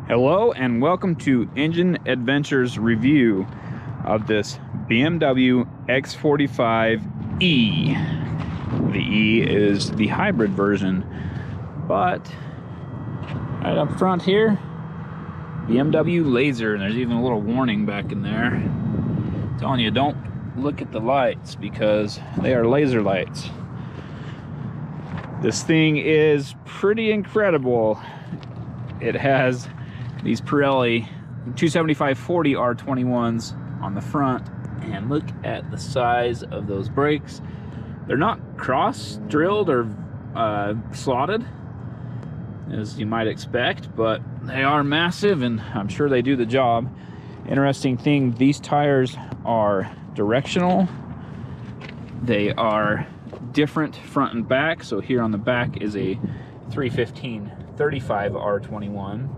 Hello and welcome to Engine Adventures review of this BMW X45e. The E is the hybrid version, but right up front here, BMW laser, and there's even a little warning back in there telling you don't look at the lights because they are laser lights. This thing is pretty incredible. It has these Pirelli 275/40 R21s on the front, and look at the size of those brakes. They're not cross drilled or slotted as you might expect, but they are massive and I'm sure they do the job. Interesting thing, these tires are directional. They are different front and back. So here on the back is a 315/35 R21,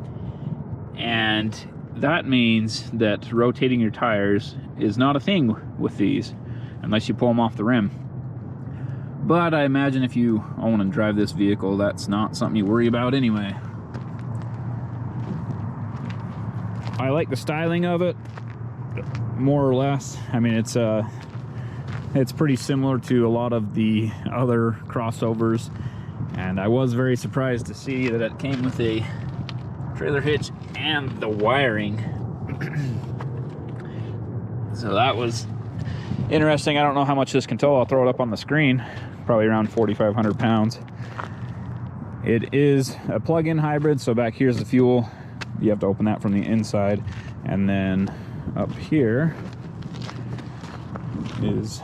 and that means that rotating your tires is not a thing with these unless you pull them off the rim. But I imagine if you own and drive this vehicle, that's not something you worry about anyway. I like the styling of it, more or less. I mean, it's pretty similar to a lot of the other crossovers, and I was very surprised to see that it came with a trailer hitch and the wiring. So that was interesting. I don't know how much this can tow. I'll throw it up on the screen. Probably around 4,500 pounds. It is a plug-in hybrid, so back here's the fuel. You have to open that from the inside, and then up here is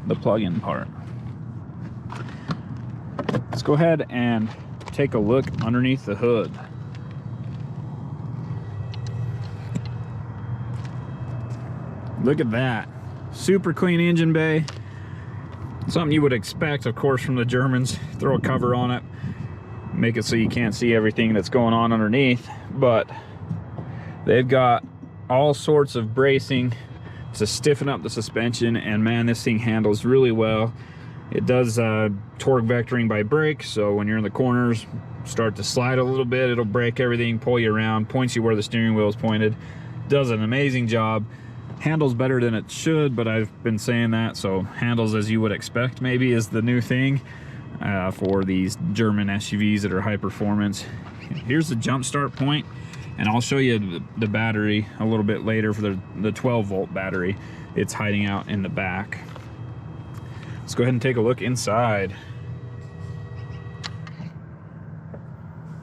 the plug-in part. Let's go ahead and take a look underneath the hood. Look at that. Super clean engine bay. Something you would expect, of course, from the Germans. Throw a cover on it, make it so you can't see everything that's going on underneath, but they've got all sorts of bracing to stiffen up the suspension, and man, this thing handles really well. It does torque vectoring by brake, so when you're in the corners, start to slide a little bit, it'll brake everything, pull you around, points you where the steering wheel is pointed. Does an amazing job. Handles better than it should, but I've been saying that, so handles as you would expect maybe is the new thing for these German SUVs that are high performance. Here's the jump start point, and I'll show you the battery a little bit later for the 12-volt battery. It's hiding out in the back. Let's go ahead and take a look inside.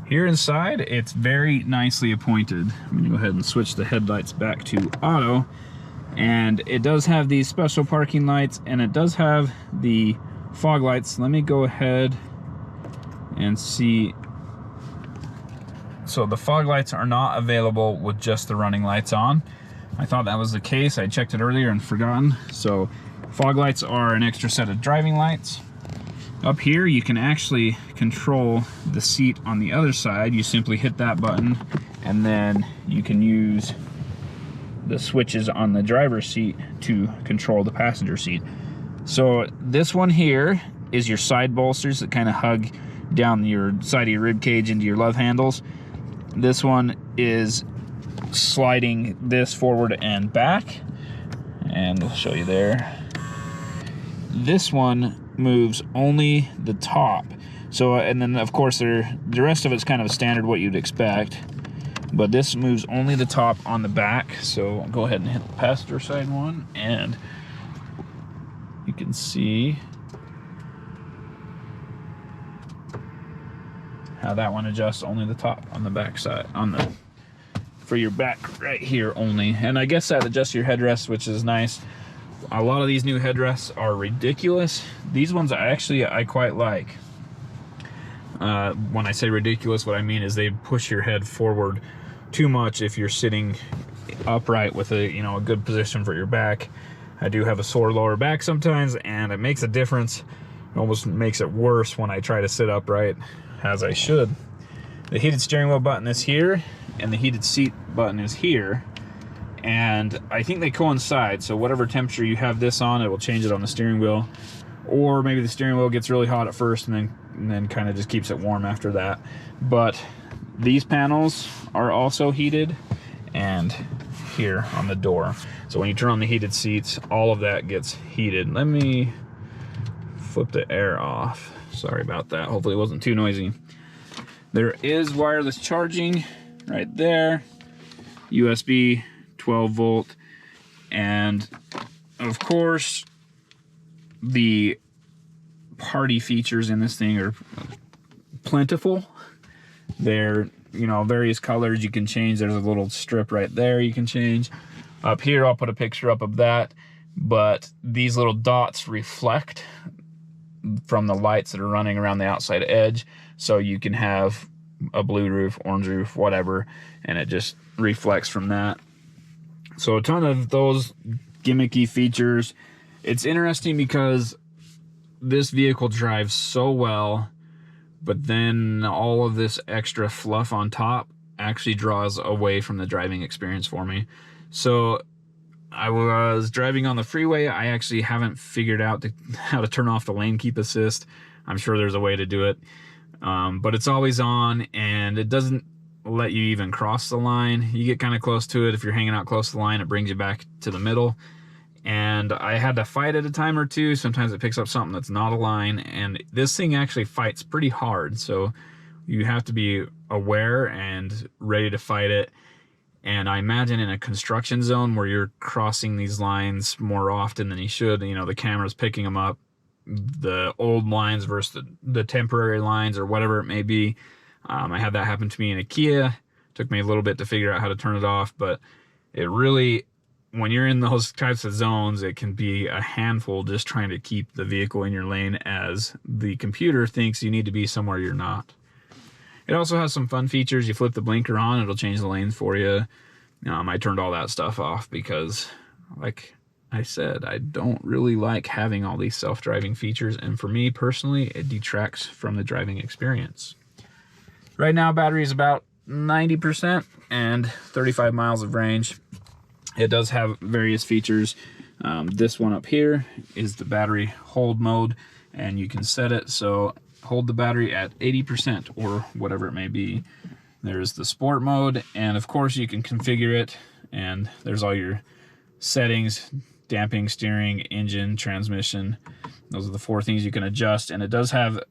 Here inside, it's very nicely appointed. I'm gonna go ahead and switch the headlights back to auto. And it does have these special parking lights, and it does have the fog lights. Let me go ahead and see. So the fog lights are not available with just the running lights on. I thought that was the case. I checked it earlier and forgotten. So fog lights are an extra set of driving lights. Up here, you can actually control the seat on the other side. You simply hit that button, and then you can use the switches on the driver's seat to control the passenger seat. So this one here is your side bolsters that kind of hug down your side of your rib cage into your love handles. This one is sliding this forward and back, and we'll show you there. This one moves only the top. So, and then of course the rest of it's kind of a standard what you'd expect, but this moves only the top on the back. So I'll go ahead and hit the passenger side one, and you can see how that one adjusts only the top on the back side, for your back right here only. And I guess that adjusts your headrest, which is nice. A lot of these new headrests are ridiculous. These ones I quite like. When I say ridiculous, what I mean is they push your head forward too much if you're sitting upright with a good position for your back. I do have a sore lower back sometimes, and it makes a difference. It almost makes it worse when I try to sit upright as I should. The heated steering wheel button is here, and the heated seat button is here. And I think they coincide, so whatever temperature you have this on, it will change it on the steering wheel. Or maybe the steering wheel gets really hot at first and then kind of just keeps it warm after that. But These panels are also heated, and here on the door. So when you turn on the heated seats, all of that gets heated. Let me flip the air off. Sorry about that. Hopefully it wasn't too noisy. There is wireless charging right there. USB 12 volt. And of course, the party features in this thing are plentiful. They're, you know, various colors you can change. There's a little strip right there you can change. Up here, I'll put a picture up of that. But these little dots reflect from the lights that are running around the outside edge. So you can have a blue roof, orange roof, whatever, and it just reflects from that. So a ton of those gimmicky features. It's interesting because this vehicle drives so well, but then all of this extra fluff on top actually draws away from the driving experience for me. So I was driving on the freeway. I actually haven't figured out how to turn off the lane keep assist. I'm sure there's a way to do it, but it's always on, and it doesn't let you even cross the line. You get kind of close to it. If you're hanging out close to the line, it brings you back to the middle. And I had to fight it a time or two. Sometimes it picks up something that's not a line, and this thing actually fights pretty hard. So you have to be aware and ready to fight it. And I imagine in a construction zone where you're crossing these lines more often than you should, you know, the camera's picking them up, the old lines versus the temporary lines or whatever it may be. I had that happen to me in a Kia. Took me a little bit to figure out how to turn it off, but it really, when you're in those types of zones, it can be a handful just trying to keep the vehicle in your lane as the computer thinks you need to be somewhere you're not. It also has some fun features. You flip the blinker on, it'll change the lanes for you. I turned all that stuff off because, like I said, I don't really like having all these self-driving features, and for me personally, it detracts from the driving experience. Right now, battery is about 90% and 35 miles of range. It does have various features. This one up here is the battery hold mode, and you can set it so hold the battery at 80% or whatever it may be. There's the sport mode, and of course you can configure it, and there's all your settings: damping, steering, engine, transmission. Those are the 4 things you can adjust, and it does have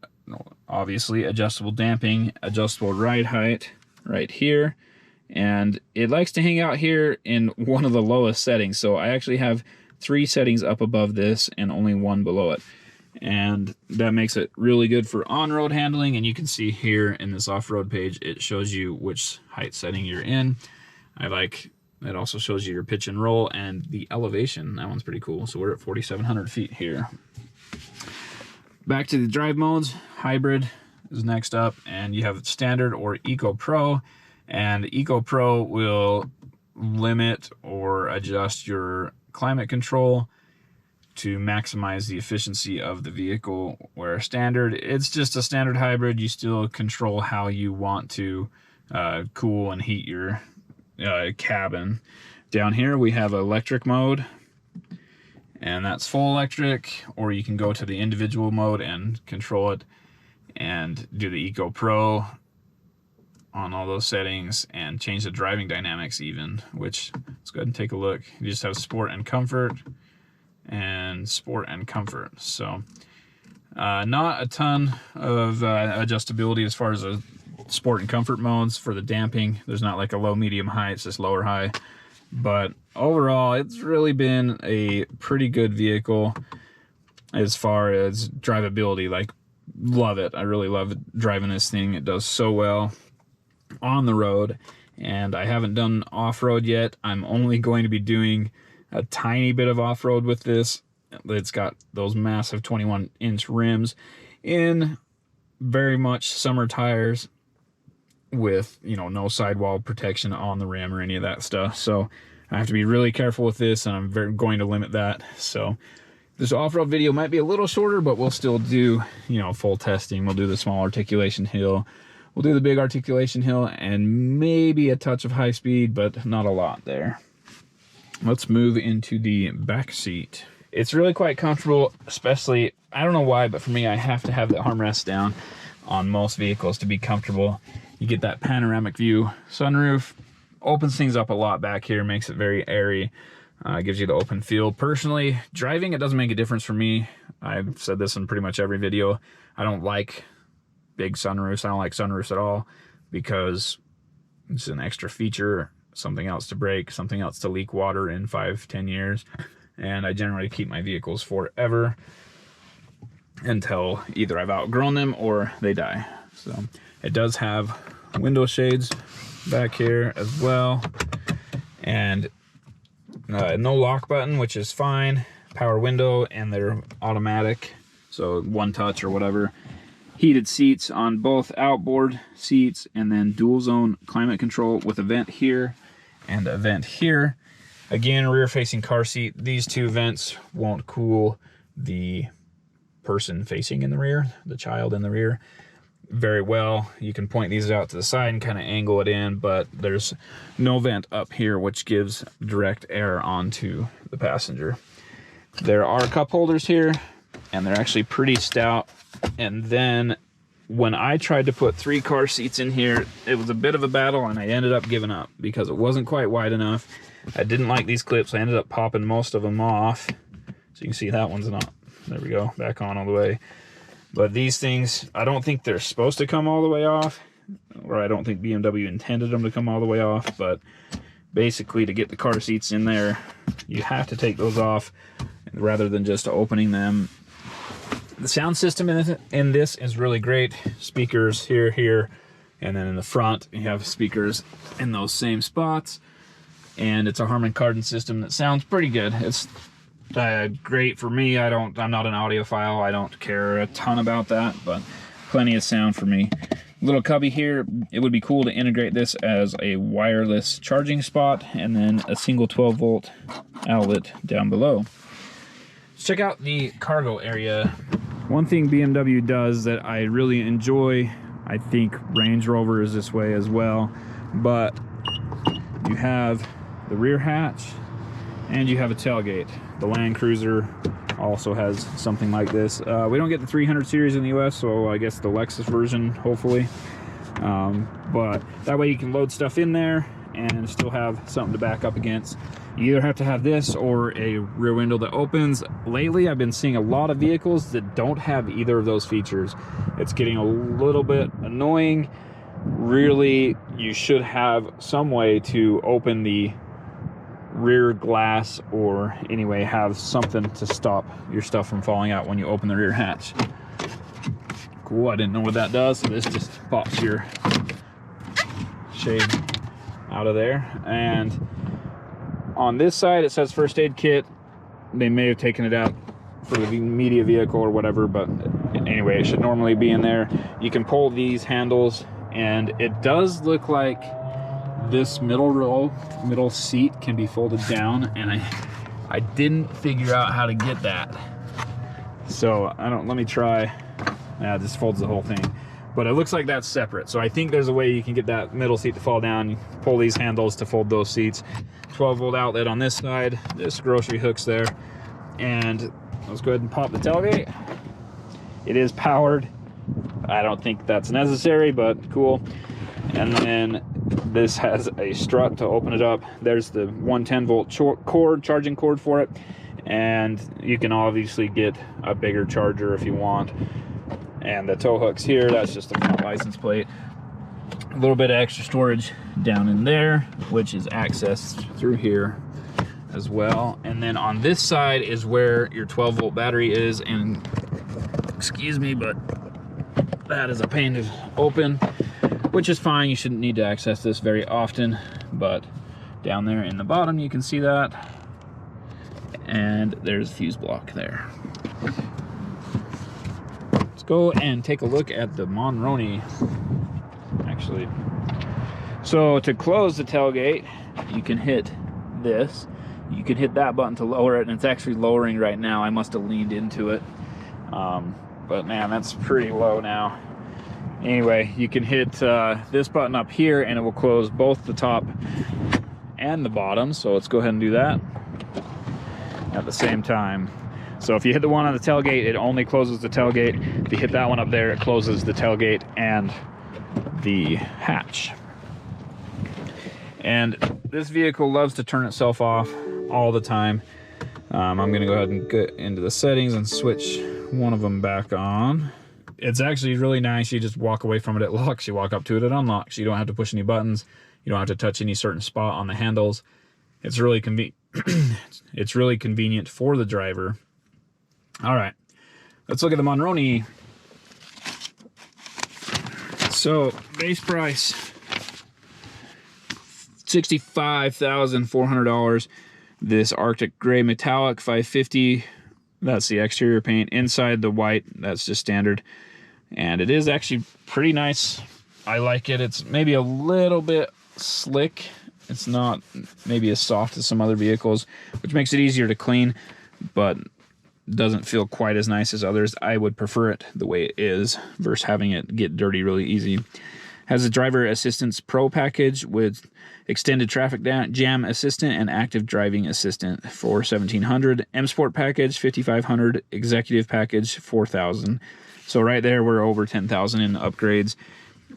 obviously adjustable damping, adjustable ride height right here, and it likes to hang out here in one of the lowest settings. So I actually have 3 settings up above this and only 1 below it, and that makes it really good for on-road handling. And you can see here in this off-road page, it shows you which height setting you're in. It also shows you your pitch and roll and the elevation. That one's pretty cool. So we're at 4,700 feet here. Back to the drive modes. Hybrid is next up, and you have standard or Eco Pro, and Eco Pro will limit or adjust your climate control to maximize the efficiency of the vehicle, where standard, it's just a standard hybrid. You still control how you want to cool and heat your cabin. Down here we have electric mode, and that's full electric, or you can go to the individual mode and control it and do the Eco Pro on all those settings and change the driving dynamics even, which, let's go ahead and take a look. You just have sport and comfort and sport and comfort. So not a ton of adjustability as far as the sport and comfort modes for the damping. There's not like a low, medium, high, it's just low or high. But overall, it's really been a pretty good vehicle as far as drivability. Like, love it. I really love driving this thing. It does so well on the road, and I haven't done off-road yet. I'm only going to be doing a tiny bit of off-road with this. It's got those massive 21-inch rims in very much summer tires with, you know, no sidewall protection on the rim or any of that stuff. So I have to be really careful with this, and I'm going to limit that. So this off-road video might be a little shorter, but we'll still do, you know, full testing. We'll do the small articulation hill, we'll do the big articulation hill, and maybe a touch of high speed, but not a lot there. Let's move into the back seat. It's really quite comfortable, especially, I don't know why, but for me, I have to have the armrest down on most vehicles to be comfortable. You get that panoramic view. Sunroof opens things up a lot back here, makes it very airy. Gives you the open feel. Personally, driving, it doesn't make a difference for me. I've said this in pretty much every video. I don't like big sunroofs. I don't like sunroofs at all because it's an extra feature, something else to break, something else to leak water in 5-10 years. And I generally keep my vehicles forever until either I've outgrown them or they die. So it does have window shades back here as well. And no lock button, which is fine. Power window, and they're automatic, so one touch or whatever. Heated seats on both outboard seats, and then dual zone climate control with a vent here and a vent here. Again, rear facing car seat. These two vents won't cool the person facing in the rear, the child in the rear, very well. You can point these out to the side and kind of angle it in, but there's no vent up here, which gives direct air onto the passenger. There are cup holders here, and they're actually pretty stout. And then when I tried to put 3 car seats in here, it was a bit of a battle, and I ended up giving up because it wasn't quite wide enough. I didn't like these clips. I ended up popping most of them off. So you can see that one's not, there we go, back on all the way. But these things, I don't think they're supposed to come all the way off, or I don't think BMW intended them to come all the way off, but basically to get the car seats in there, you have to take those off rather than just opening them. The sound system in this is really great. Speakers here, and then in the front, you have speakers in those same spots. And it's a Harman Kardon system that sounds pretty good. It's great for me. I'm not an audiophile. I don't care a ton about that, but plenty of sound for me. Little cubby here. It would be cool to integrate this as a wireless charging spot, and then a single 12-volt outlet down below. Let's check out the cargo area. One thing BMW does that I really enjoy, I think Range Rover is this way as well, but you have the rear hatch and you have a tailgate. The Land Cruiser also has something like this. We don't get the 300 series in the US, so I guess the Lexus version, hopefully. But that way you can load stuff in there and still have something to back up against. You either have to have this or a rear window that opens. Lately, I've been seeing a lot of vehicles that don't have either of those features. It's getting a little bit annoying. Really, you should have some way to open the rear glass, or anyway have something to stop your stuff from falling out when you open the rear hatch. Cool, I didn't know what that does, so this just pops your shade out of there. And on this side it says first aid kit. They may have taken it out for the immediate vehicle or whatever, but anyway, it should normally be in there. You can pull these handles, and it does look like this middle seat can be folded down, and I didn't figure out how to get that. So let me try. It just folds the whole thing. But it looks like that's separate. So I think there's a way you can get that middle seat to fall down. You pull these handles to fold those seats. 12-volt outlet on this side. This grocery hook's there. And let's go ahead and pop the tailgate. It is powered. I don't think that's necessary, but cool. And then this has a strut to open it up. There's the 110-volt cord, charging cord for it. And you can obviously get a bigger charger if you want. And the tow hook's here. That's just a front license plate. A little bit of extra storage down in there, which is accessed through here as well. And then on this side is where your 12-volt battery is. And excuse me, but that is a pain to open, which is fine. You shouldn't need to access this very often, but down there in the bottom you can see that, and there's a fuse block there. Let's go and take a look at the Monroney, actually. So to close the tailgate, you can hit this. You can hit that button to lower it, and it's actually lowering right now. I must have leaned into it. But man, that's pretty low now. Anyway, you can hit this button up here, and it will close both the top and the bottom. So let's go ahead and do that at the same time. So if you hit the one on the tailgate, it only closes the tailgate. If you hit that one up there, it closes the tailgate and the hatch. And this vehicle loves to turn itself off all the time. I'm gonna go ahead and get into the settings and switch one of them back on. It's actually really nice. You just walk away from it, it locks. You walk up to it, it unlocks. You don't have to push any buttons. You don't have to touch any certain spot on the handles. It's really it's really convenient for the driver. All right, let's look at the Monroney. So base price, $65,400. This Arctic Gray Metallic 550. That's the exterior paint. Inside the white, that's just standard. And it is actually pretty nice. I like it. It's maybe a little bit slick. It's not maybe as soft as some other vehicles, which makes it easier to clean, but doesn't feel quite as nice as others. I would prefer it the way it is versus having it get dirty really easy. Has a driver assistance pro package with extended traffic jam assistant and active driving assistant for $1,700. M Sport package $5,500. Executive package $4,000. So right there we're over $10,000 in upgrades.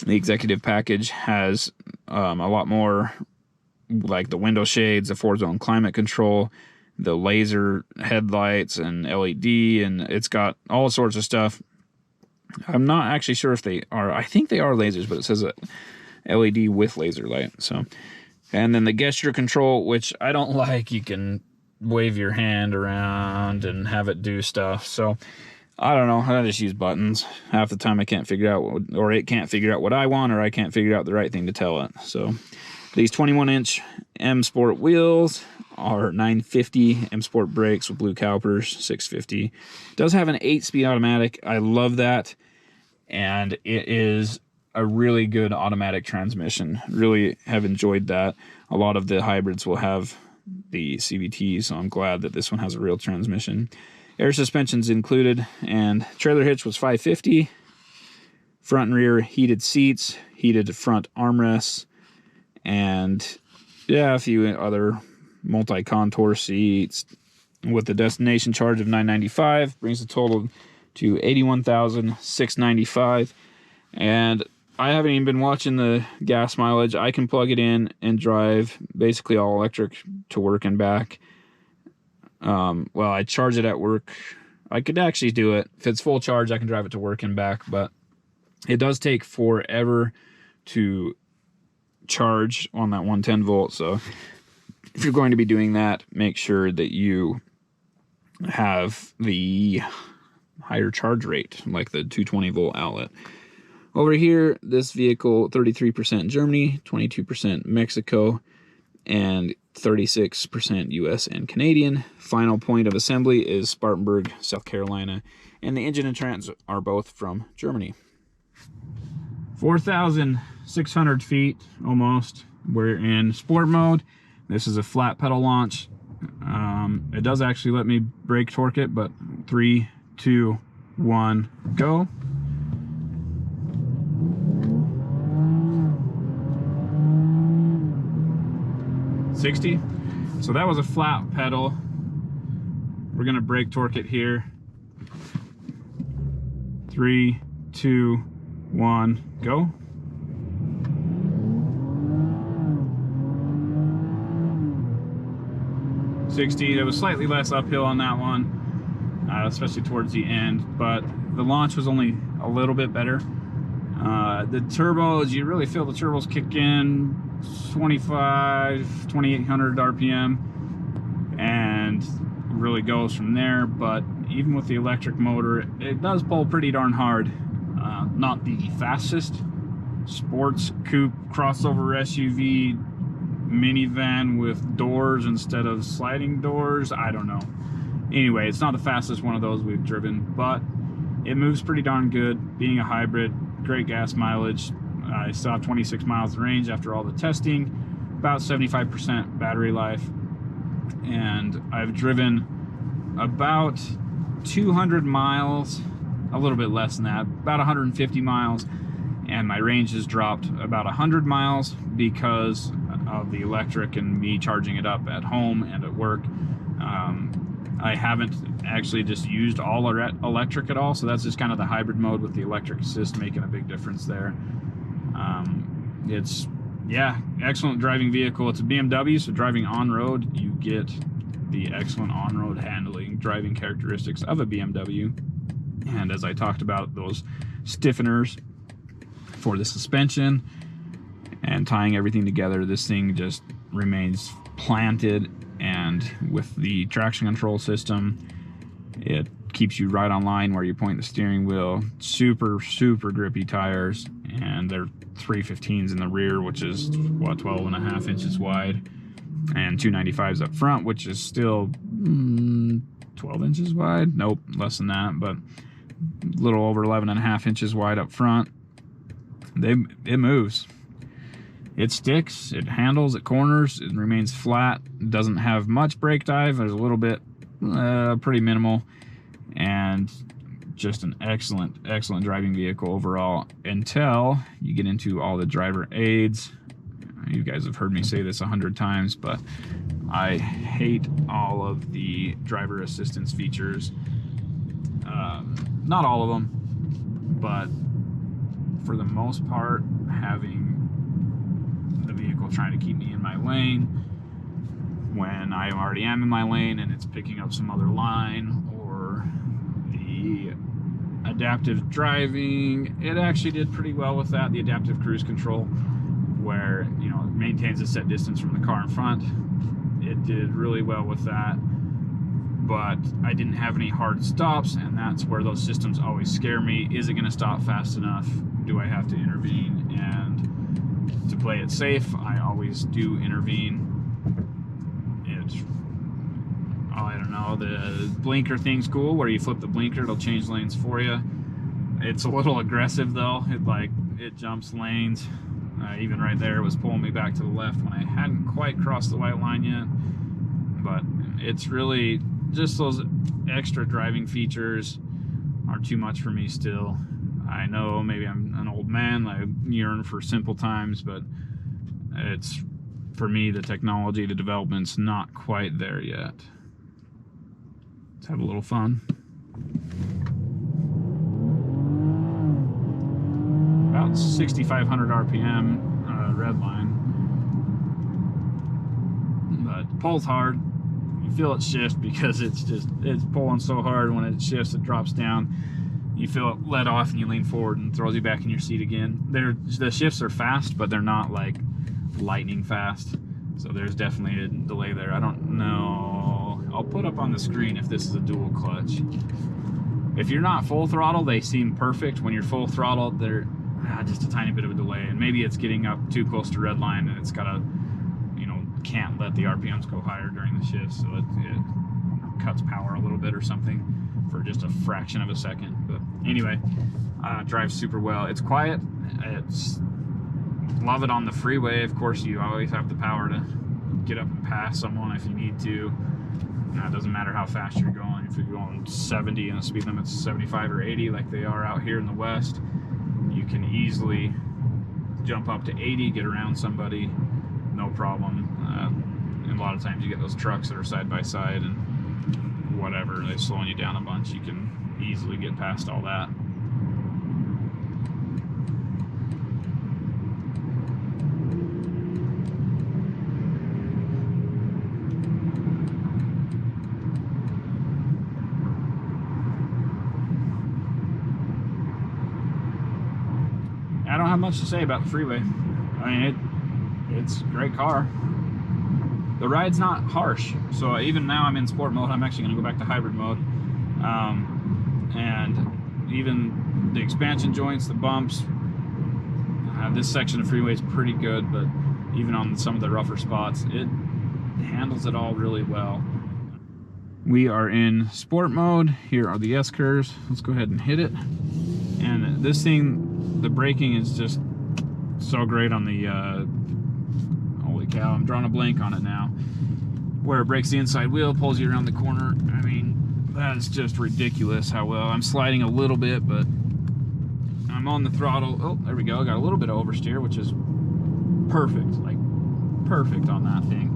The executive package has a lot more, like the window shades, the 4-zone climate control, the laser headlights and LED, and it's got all sorts of stuff. I'm not actually sure if they are. I think they are lasers, but it says a LED with laser light. So, and then the gesture control, which I don't like. You can wave your hand around and have it do stuff. So I don't know. I just use buttons. Half the time I can't figure out, or it can't figure out what I want, or I can't figure out the right thing to tell it. So these 21-inch M Sport wheels are $950. M Sport brakes with blue calipers, $650. It does have an 8-speed automatic. I love that. And it is a really good automatic transmission. Really have enjoyed that. A lot of the hybrids will have the CVT, so I'm glad that this one has a real transmission. Air suspension's included, and trailer hitch was $550. Front and rear heated seats, heated front armrests, and yeah, a few other multi-contour seats with the destination charge of $995, brings the total to $81,695. And I haven't even been watching the gas mileage. I can plug it in and drive basically all electric to work and back. Well, I charge it at work. I could actually do it. If it's full charge, I can drive it to work and back, but it does take forever to charge on that 110 volt. So if you're going to be doing that, make sure that you have the higher charge rate, like the 220 volt outlet. Over here, this vehicle, 33% Germany, 22% Mexico, and 36% US and Canadian. Final point of assembly is Spartanburg, South Carolina, and the engine and trans are both from Germany. 4,600 feet almost. We're in sport mode. This is a flat pedal launch. It does actually let me brake torque it, but 3, 2, 1, go. $60. So that was a flat pedal. We're gonna brake torque it here. 3, 2, 1, go. $60. It was slightly less uphill on that one, especially towards the end, but the launch was only a little bit better. The turbos, you really feel the turbos kick in 2,800 RPM, and really goes from there. But even with the electric motor, it does pull pretty darn hard. Not the fastest sports coupe crossover SUV minivan with doors instead of sliding doors. I don't know. Anyway, it's not the fastest one of those we've driven, but it moves pretty darn good. Being a hybrid, great gas mileage. I still have 26 miles of range after all the testing, about 75% battery life, and I've driven about 200 miles, a little bit less than that, about 150 miles, and my range has dropped about 100 miles because of the electric and me charging it up at home and at work. I haven't actually just used all electric at all, so that's just kind of the hybrid mode with the electric assist making a big difference there. It's, yeah, excellent driving vehicle. It's a BMW, so driving on-road, you get the excellent on-road handling, driving characteristics of a BMW. And as I talked about, those stiffeners for the suspension and tying everything together, this thing just remains planted. And with the traction control system, it keeps you right on line where you point the steering wheel. Super grippy tires, and they're 315s in the rear, which is what, 12.5 inches wide, and 295s up front, which is still 12 inches wide. Nope, less than that, but a little over 11.5 inches wide up front. It moves. It sticks, it handles, it corners, it remains flat. It doesn't have much brake dive. There's a little bit, pretty minimal, and just an excellent driving vehicle overall, until you get into all the driver aids. You guys have heard me say this 100 times, but I hate all of the driver assistance features. Not all of them, but for the most part, having the vehicle trying to keep me in my lane when I already am in my lane and it's picking up some other line, or the adaptive driving, it actually did pretty well with that. The adaptive cruise control, where, you know, it maintains a set distance from the car in front, it did really well with that. But I didn't have any hard stops, and that's where those systems always scare me. Is it going to stop fast enough? Do I have to intervene? And to play it safe, I always do intervene. It's, oh, I don't know, the blinker thing's cool, where you flip the blinker, it'll change lanes for you. It's a little aggressive though. It jumps lanes. Even right there, it was pulling me back to the left when I hadn't quite crossed the white line yet. But it's really just those extra driving features are too much for me still. I know maybe I'm an old man, I yearn for simple times, but it's, for me, the technology, the development's not quite there yet. Let's have a little fun. About 6,500 RPM, red line. But pulls hard. You feel it shift because it's pulling so hard. When it shifts, it drops down. You feel it let off and you lean forward and throws you back in your seat again. The shifts are fast, but they're not like lightning fast. So there's definitely a delay there. I don't know. I'll put up on the screen if this is a dual clutch. If you're not full throttle, they seem perfect. When you're full throttle, they're just a tiny bit of a delay. And maybe it's getting up too close to red line and it's got to, you know, can't let the RPMs go higher during the shift. So it cuts power a little bit or something for just a fraction of a second. But anyway, drives super well. It's quiet. Love it on the freeway. Of course, you always have the power to get up and pass someone if you need to. It doesn't matter how fast you're going. If you're going 70 and the speed limit's 75 or 80 like they are out here in the West, you can easily jump up to 80, get around somebody, no problem. And a lot of times you get those trucks that are side by side and whatever, they're slowing you down a bunch. You can easily get past all that. I don't have much to say about the freeway. I mean, it's a great car. The ride's not harsh. So even now I'm in sport mode. I'm actually going to go back to hybrid mode. And even the expansion joints, the bumps, this section of freeway is pretty good, but even on some of the rougher spots, it handles it all really well. We are in sport mode. Here are the S-curves. Let's go ahead and hit it. And this thing, the braking is just so great on the, holy cow, I'm drawing a blank on it now. Where it breaks the inside wheel, pulls you around the corner. I mean, that is just ridiculous how well. I'm sliding a little bit, but I'm on the throttle. Oh, there we go. I got a little bit of oversteer, which is perfect, like perfect on that thing.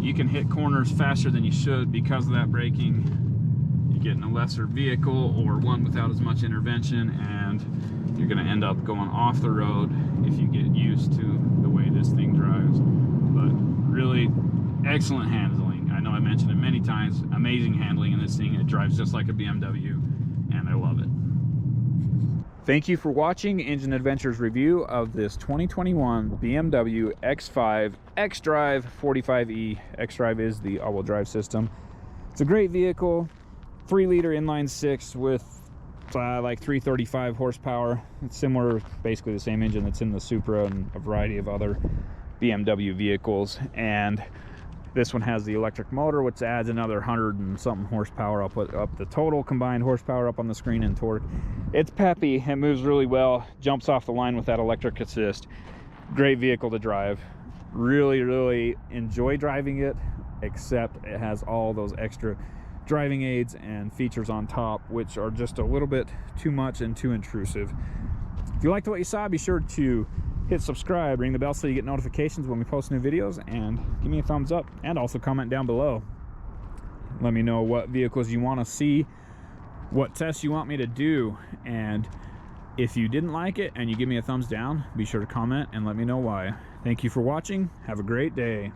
You can hit corners faster than you should because of that braking. You getting a lesser vehicle or one without as much intervention, and you're going to end up going off the road if you get used to the way this thing drives. But really excellent handling. I know I mentioned it many times. Amazing handling in this thing. It drives just like a BMW, and I love it. Thank you for watching Engine Adventures review of this 2021 BMW X5 xDrive 45e. xDrive is the all-wheel drive system. It's a great vehicle, 3-liter inline six with like 335 horsepower. It's similar, basically the same engine that's in the Supra and a variety of other BMW vehicles. And this one has the electric motor, which adds another 100 and something horsepower. I'll put up the total combined horsepower up on the screen and torque. It's peppy, it moves really well, jumps off the line with that electric assist. Great vehicle to drive. Really enjoy driving it, except it has all those extra driving aids and features on top, which are just a little bit too much and too intrusive. If you liked what you saw, be sure to hit subscribe, ring the bell so you get notifications when we post new videos, and give me a thumbs up, and also comment down below. Let me know what vehicles you want to see, what tests you want me to do, and if you didn't like it and you give me a thumbs down, be sure to comment and let me know why. Thank you for watching. Have a great day.